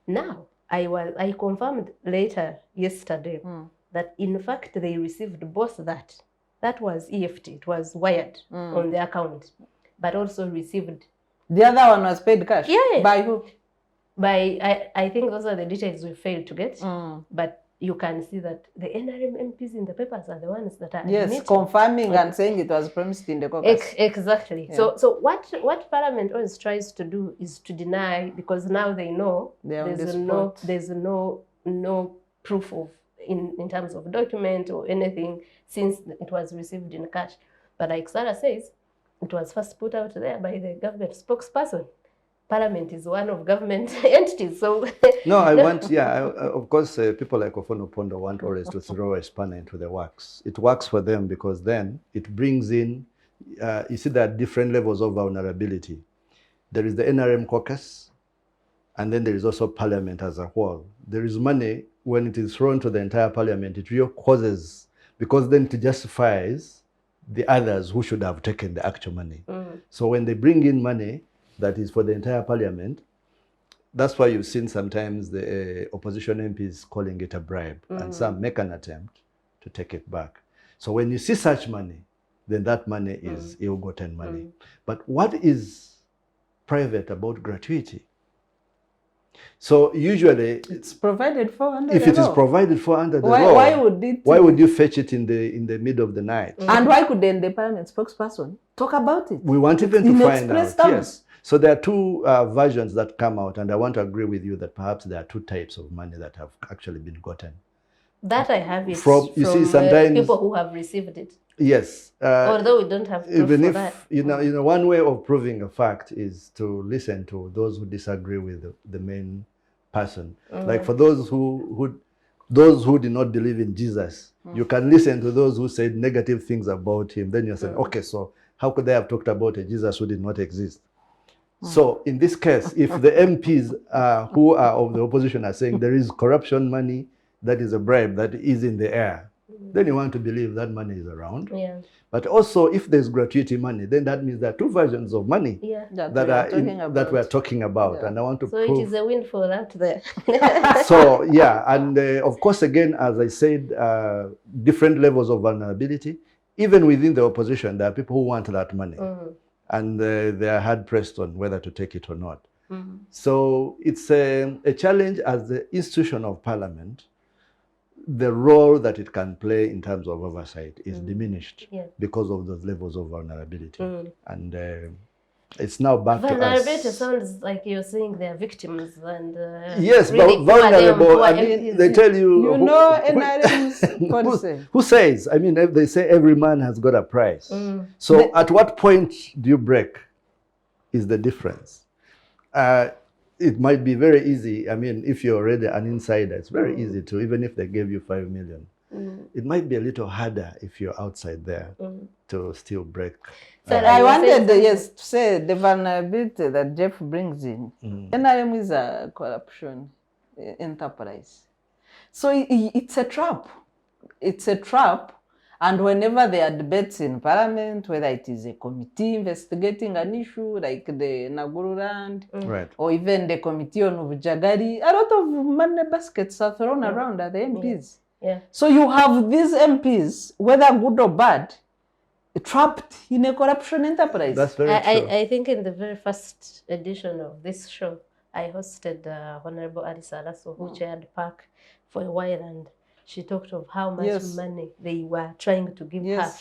Now, I confirmed later yesterday that in fact they received both that. That was EFT, it was wired on the account, but also received. The other one was paid cash? Yeah. By who? I think those are the details we failed to get, but you can see that the NRM MPs in the papers are the ones that are admitting. Confirming and saying it was promised in the caucus. Exactly. Yeah. So what Parliament always tries to do is to deny, because now they know there's no proof of in terms of document or anything since it was received in cash. But like Sarah says, it was first put out there by the government spokesperson. Parliament is one of government entities, so... No, of course, people like Ofono Pondo want always to throw a spanner into the works. It works for them because then it brings in, you see, there are different levels of vulnerability. There is the NRM caucus, and then there is also Parliament as a whole. There is money, when it is thrown to the entire Parliament, it really causes, because then it justifies the others who should have taken the actual money. So when they bring in money, that is for the entire Parliament, that's why you've seen sometimes the opposition MPs calling it a bribe, and some make an attempt to take it back. So when you see such money, then that money is ill-gotten money. But what is private about gratuity? So usually it's provided for under if the it law. Is provided for under the law, why would you fetch it in the middle of the night? And why could then the Parliament spokesperson talk about it? We want even to find out. Terms. Yes. So there are two versions that come out, and I want to agree with you that perhaps there are two types of money that have actually been gotten. That I have it from see, sometimes, people who have received it. Yes. Although we don't have proof even for if that. You know, one way of proving a fact is to listen to those who disagree with the main person. Like for those who did not believe in Jesus, you can listen to those who said negative things about him. Then you're saying, okay, so how could they have talked about a Jesus who did not exist? So in this case, if the MPs who are of the opposition are saying there is corruption money, that is a bribe, that is in the air, then you want to believe that money is around. Yeah. But also, if there's gratuity money, then that means there are two versions of money that we are talking about. Yeah. And I want to prove. So it is a windfall out there. So, yeah. And of course, again, as I said, different levels of vulnerability. Even within the opposition, there are people who want that money. And they are hard-pressed on whether to take it or not. So it's a challenge as the institution of Parliament. The role that it can play in terms of oversight is diminished because of those levels of vulnerability. And it's now back to us. Vulnerability sounds like you're saying they're victims and yes, really vulnerable. I mean, they tell you. You know, NRM's policy. Who says? I mean, they say every man has got a price. So at what point do you break? Is the difference. It might be very easy. I mean, if you're already an insider, it's very easy to, even if they gave you 5 million. It might be a little harder if you're outside there to still break. So I wanted to say the vulnerability that Jeff brings in. NRM is a corruption enterprise. So it's a trap. It's a trap. And whenever there are debates in Parliament, whether it is a committee investigating an issue like the Naguru land, or even the committee on Gidaguyi, a lot of money baskets are thrown around at the MPs. So you have these MPs, whether good or bad, trapped in a corruption enterprise. That's very true. I think in the very first edition of this show, I hosted Honorable Alisa Alaso, who chaired PAC for a while, and she talked of how much money they were trying to give her.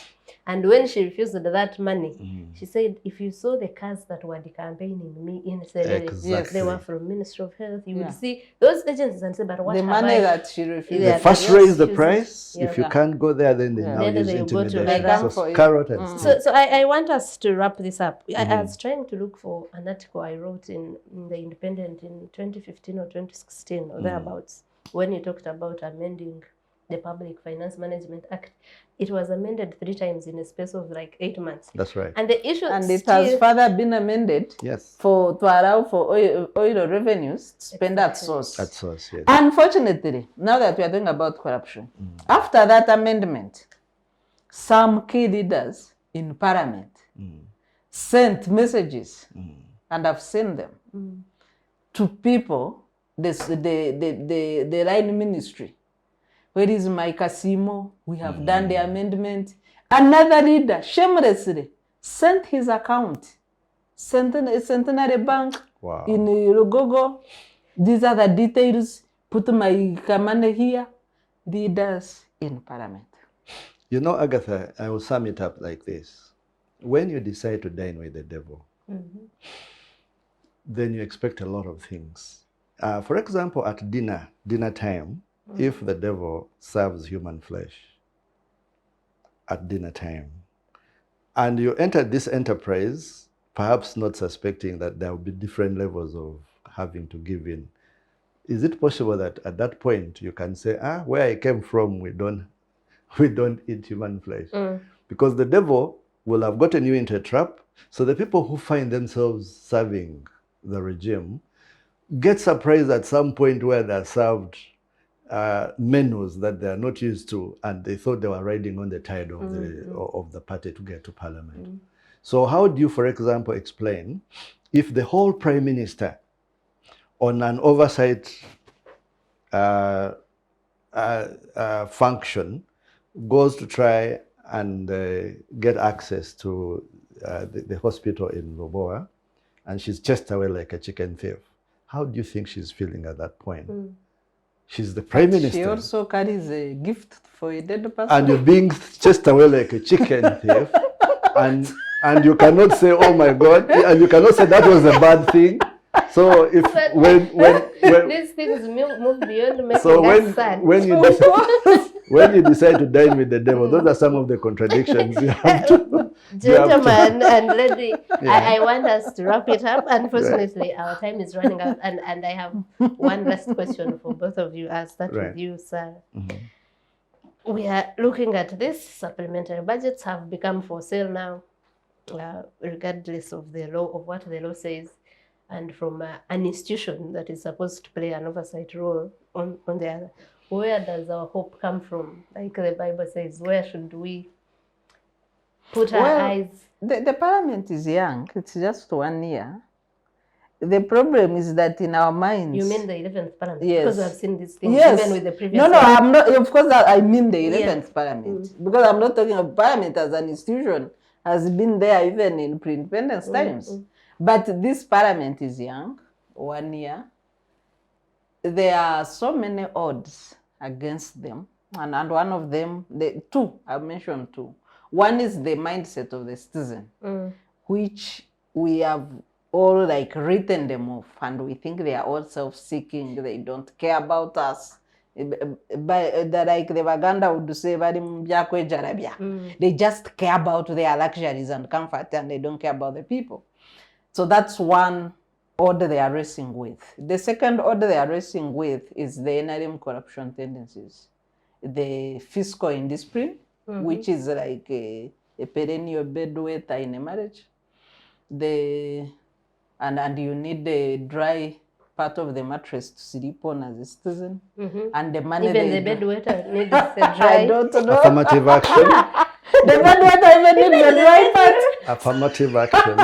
And when she refused that money, she said, if you saw the cars that were campaigning me in Serere, they were from Ministry of Health, you would see those agencies and say, but what the money that she refused. They first raise the price. If you can't go there, then they now use intimidation. So I want us to wrap this up. I was trying to look for an article I wrote in The Independent in 2015 or 2016 or thereabouts, when you talked about amending the Public Finance Management Act. It was amended 3 times in a space of like 8 months. That's right. And the issue it has further been amended to allow for oil revenues to spend at source. At source, yes. Unfortunately, now that we are talking about corruption, after that amendment, some key leaders in Parliament sent messages, and I've seen them to people, the line ministry. Where is my Casimo? We have done the amendment. Another leader, shamelessly, sent his account, Centenary Bank in Lugogo. These are the details. Put my command here. Leaders in Parliament. You know, Agatha, I will sum it up like this. When you decide to dine with the devil, then you expect a lot of things. For example, at dinner time, if the devil serves human flesh at dinner time, and you enter this enterprise, perhaps not suspecting that there will be different levels of having to give in, is it possible that at that point you can say, where I came from, we don't eat human flesh? Because the devil will have gotten you into a trap. So the people who find themselves serving the regime get surprised at some point where they're served menus that they are not used to, and they thought they were riding on the tide of the party to get to Parliament. So how do you, for example, explain if the whole Prime Minister on an oversight function goes to try and get access to the hospital in Loboa, and she's chased away like a chicken thief? How do you think she's feeling at that point? She's the Prime Minister. She also carries a gift for a dead person. And you're being chased away like a chicken thief, and you cannot say, oh my God, and you cannot say that was a bad thing. So if when these things move beyond making so us sad. when you decide to dine with the devil, those are some of the contradictions you have to. Gentlemen and lady, I want us to wrap it up. Unfortunately, our time is running out, and I have one last question for both of you. I'll start with you, sir. We are looking at this. Supplementary budgets have become for sale now, regardless of the law, of what the law says, and from an institution that is supposed to play an oversight role on the other. Where does our hope come from? Like the Bible says, where should we put our eyes? The Parliament is young. It's just 1 year. The problem is that in our minds... You mean the 11th Parliament? Yes. Because we have seen these things Yes. even with the previous No, one. I'm not. Of course, I mean the 11th Parliament. Because I'm not talking of Parliament as an institution. Has been there even in pre-independence times. But this Parliament is young, 1 year. There are so many odds against them. And one of them, I've mentioned two. One is the mindset of the citizen, which we have all like written them off, and we think they are all self-seeking, they don't care about us. Like the Baganda would say, they just care about their luxuries and comfort, and they don't care about the people. So that's one order they are racing with. The second order they are racing with is the NRM corruption tendencies, the fiscal indiscipline, which is like a perennial bedwether in a marriage. And you need the dry part of the mattress to sleep on as a citizen. And the money Even the bedwetter needs the dry. I don't know. Affirmative action. The bedwetter even needs the dry part. Affirmative action.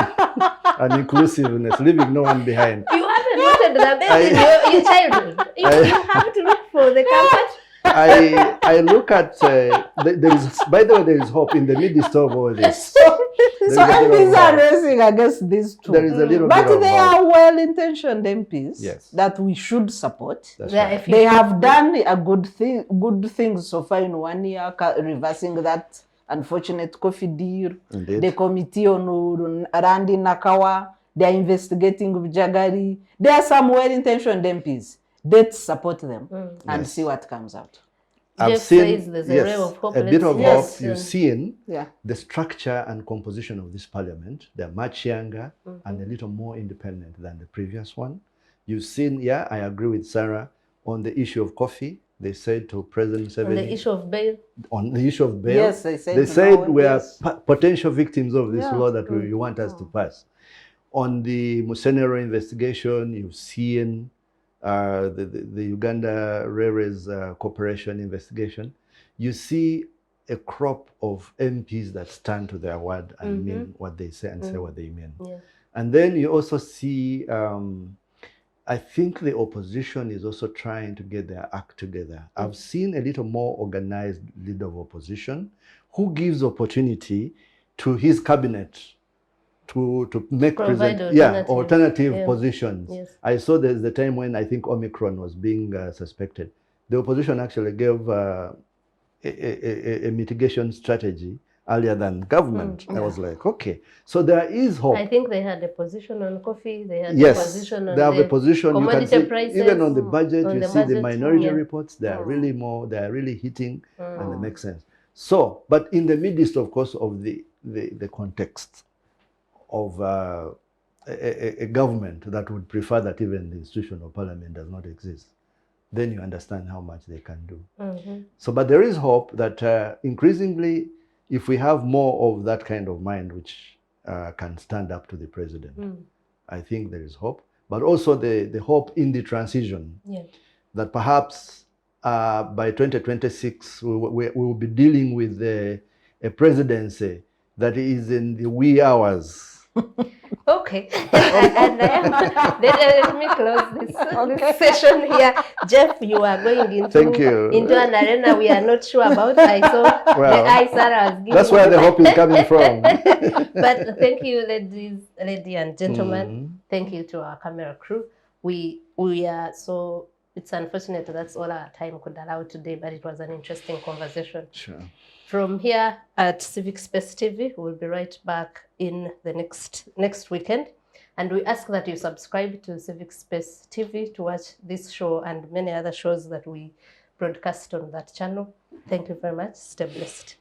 And inclusiveness, leaving no one behind. You haven't noted the bed in your childhood. You have to look for the comfort. I look at, there is, by the way, there is hope in the midst of all this. So MPs are racing against these two. There is a little but bit of they hope. are well-intentioned MPs that we should support. That's right. They have done a good things so far in 1 year, reversing that unfortunate coffee deal. Indeed. The committee on Randi Nakawa, they are investigating Gidaguyi. There are some well-intentioned MPs. Let's support them and see what comes out. I've Jeff seen says there's a ray of hope. a bit of Yes. hope. You've seen Yeah. the structure and composition of this parliament. They're much younger and a little more independent than the previous one. You've seen, I agree with Sarah, on the issue of coffee. They said to President Museveni. On the issue of bail. On the issue of bail. Yes, they said we are potential victims of this law that you want us to pass. On the Musenero investigation, you've seen the Uganda Railways Corporation investigation. You see a crop of MPs that stand to their word and mean what they say and say what they mean. Yeah. And then you also see, I think the opposition is also trying to get their act together. I've seen a little more organized leader of opposition who gives opportunity to his cabinet to make alternative positions. Yes. I saw there's the time when I think Omicron was being suspected. The opposition actually gave a mitigation strategy earlier than government. I was like, okay, so there is hope. I think they had a position on coffee. They had Yes, a position on they have a position. You can see, prices, even on the budget, on you the see the budget, minority reports. They are really they are really hitting, and they make sense. So, but in the midst, of course, of the context of a government that would prefer that even the institution of parliament does not exist, then you understand how much they can do. So, but there is hope that increasingly, if we have more of that kind of mind which can stand up to the president, I think there is hope. But also the hope in the transition, that perhaps by 2026, we will be dealing with a presidency that is in the wee hours. Okay, and let me close this session here. Jeff, you are going into an arena we are not sure about. I saw the eye Sarah was giving. That's where the hope is coming from. But thank you, ladies and gentlemen. Thank you to our camera crew. We are so, it's unfortunate that's all our time could allow today, but it was an interesting conversation. Sure. From here at Civic Space TV, we'll be right back in the next weekend. And we ask that you subscribe to Civic Space TV to watch this show and many other shows that we broadcast on that channel. Thank you very much. Stay blessed.